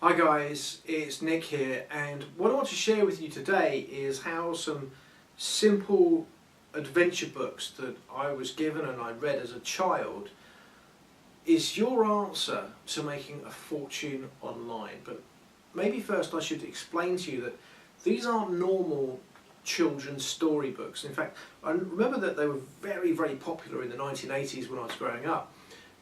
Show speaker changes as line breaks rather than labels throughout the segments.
Hi guys, it's Nick here, and what I want to share with you today is how some simple adventure books that I was given and I read as a child is your answer to making a fortune online. But maybe first I should explain to you that these aren't normal children's storybooks. In fact, I remember that they were very, very popular in the 1980s when I was growing up.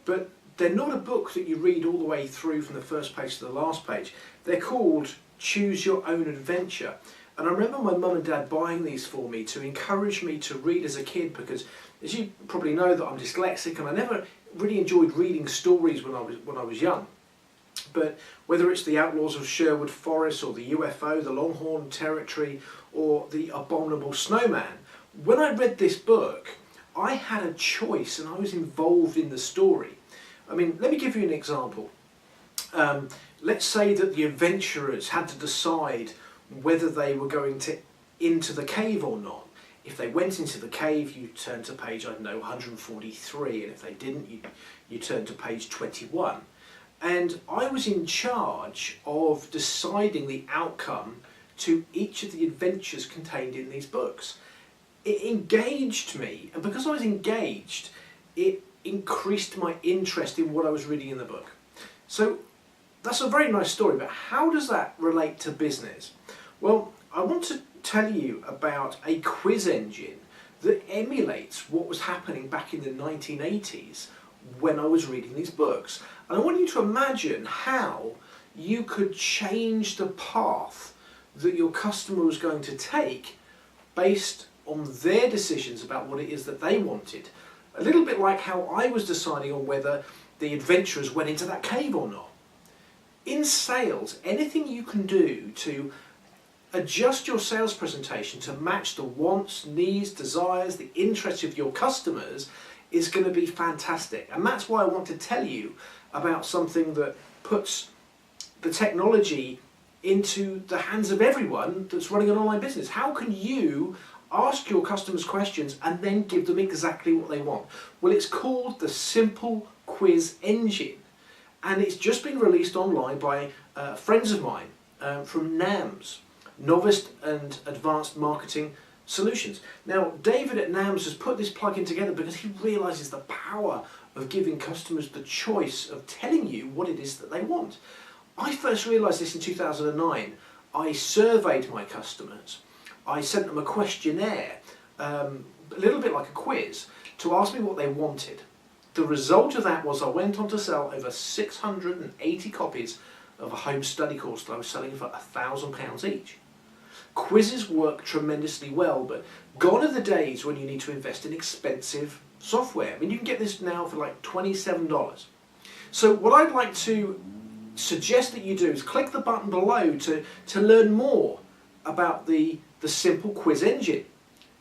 But they're not a book that you read all the way through from the first page to the last page. They're called Choose Your Own Adventure. And I remember my mum and dad buying these for me to encourage me to read as a kid, because as you probably know that I'm dyslexic and I never really enjoyed reading stories when I was young. But whether it's The Outlaws of Sherwood Forest or The UFO, The Longhorn Territory or The Abominable Snowman, when I read this book I had a choice and I was involved in the story. I mean, let me give you an example. Let's say that the adventurers had to decide whether they were going into the cave or not. If they went into the cave, you turn to page, I don't know, 143, and if they didn't, you turn to page 21. And I was in charge of deciding the outcome to each of the adventures contained in these books. It engaged me, and because I was engaged, it increased my interest in what I was reading in the book. So that's a very nice story, but how does that relate to business? Well, I want to tell you about a quiz engine that emulates what was happening back in the 1980s when I was reading these books. And I want you to imagine how you could change the path that your customer was going to take based on their decisions about what it is that they wanted. A little bit like how I was deciding on whether the adventurers went into that cave or not. In sales, anything you can do to adjust your sales presentation to match the wants, needs, desires, the interests of your customers is going to be fantastic. And that's why I want to tell you about something that puts the technology into the hands of everyone that's running an online business. How can you ask your customers questions and then give them exactly what they want? Well, it's called the Simple Quiz Engine, and it's just been released online by friends of mine from NAMS, Novice and Advanced Marketing Solutions. Now, David at NAMS has put this plugin together because he realizes the power of giving customers the choice of telling you what it is that they want. I first realized this in 2009. I surveyed my customers. I sent them a questionnaire, a little bit like a quiz, to ask me what they wanted. The result of that was I went on to sell over 680 copies of a home study course that I was selling for £1,000 each. Quizzes work tremendously well, but gone are the days when you need to invest in expensive software. I mean, you can get this now for like $27. So what I'd like to suggest that you do is click the button below to learn more about the Simple Quiz Engine.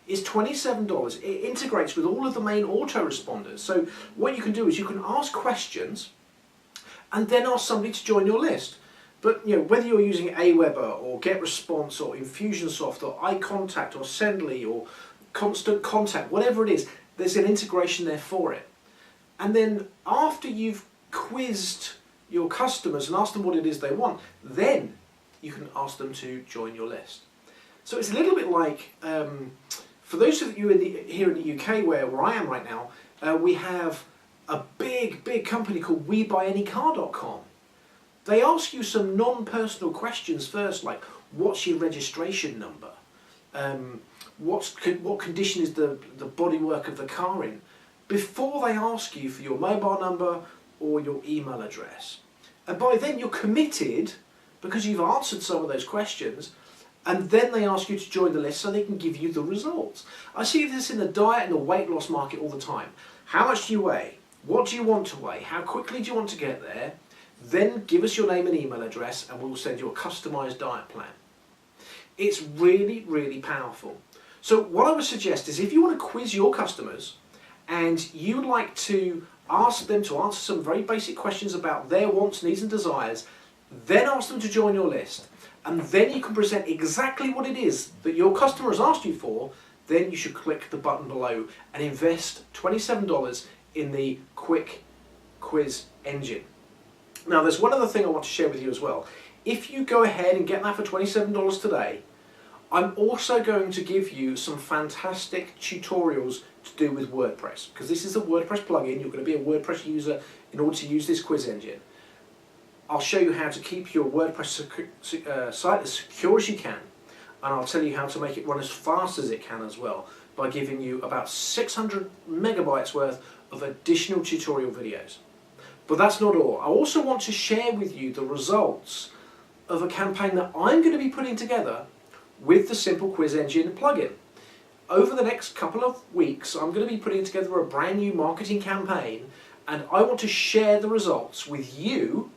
It's $27. It integrates with all of the main autoresponders. So what you can do is you can ask questions and then ask somebody to join your list. But whether you're using Aweber or GetResponse or Infusionsoft or iContact or Sendly or Constant Contact, whatever it is, there's an integration there for it. And then after you've quizzed your customers and asked them what it is they want, then you can ask them to join your list. So it's a little bit like, for those of you here in the UK where I am right now, we have a big company called WeBuyAnyCar.com. They ask you some non-personal questions first, like what's your registration number? What condition is the bodywork of the car in? Before they ask you for your mobile number or your email address. And by then you're committed because you've answered some of those questions, and then they ask you to join the list so they can give you the results. I see this in the diet and the weight loss market all the time. How much do you weigh? What do you want to weigh? How quickly do you want to get there? Then give us your name and email address and we'll send you a customized diet plan. It's really, really powerful. So what I would suggest is if you want to quiz your customers and you'd like to ask them to answer some very basic questions about their wants, needs and desires, then ask them to join your list. And then you can present exactly what it is that your customer has asked you for, then you should click the button below and invest $27 in the Quick Quiz Engine. Now there's one other thing I want to share with you as well. if you go ahead and get that for $27 today, I'm also going to give you some fantastic tutorials to do with WordPress, because this is a WordPress plugin. You're going to be a WordPress user in order to use this quiz engine. I'll show you how to keep your WordPress site as secure as you can, and I'll tell you how to make it run as fast as it can as well, by giving you about 600 megabytes worth of additional tutorial videos. But that's not all. I also want to share with you the results of a campaign that I'm going to be putting together with the Simple Quiz Engine plugin. Over the next couple of weeks, I'm going to be putting together a brand new marketing campaign, and I want to share the results with you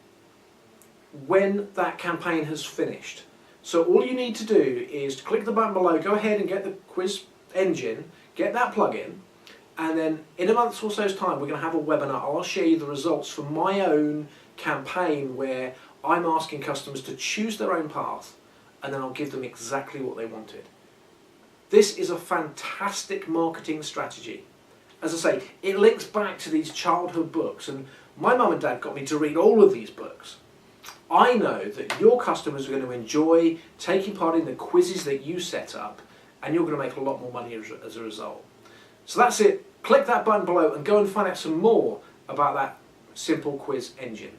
when that campaign has finished. So all you need to do is to click the button below, go ahead and get the quiz engine, get that plugin, and then in a month or so's time we're going to have a webinar. I'll share you the results from my own campaign where I'm asking customers to choose their own path, and then I'll give them exactly what they wanted. This is a fantastic marketing strategy. As I say, it links back to these childhood books, and my mum and dad got me to read all of these books. I know that your customers are going to enjoy taking part in the quizzes that you set up, and you're going to make a lot more money as a result. So that's it. Click that button below and go and find out some more about that Simple Quiz Engine.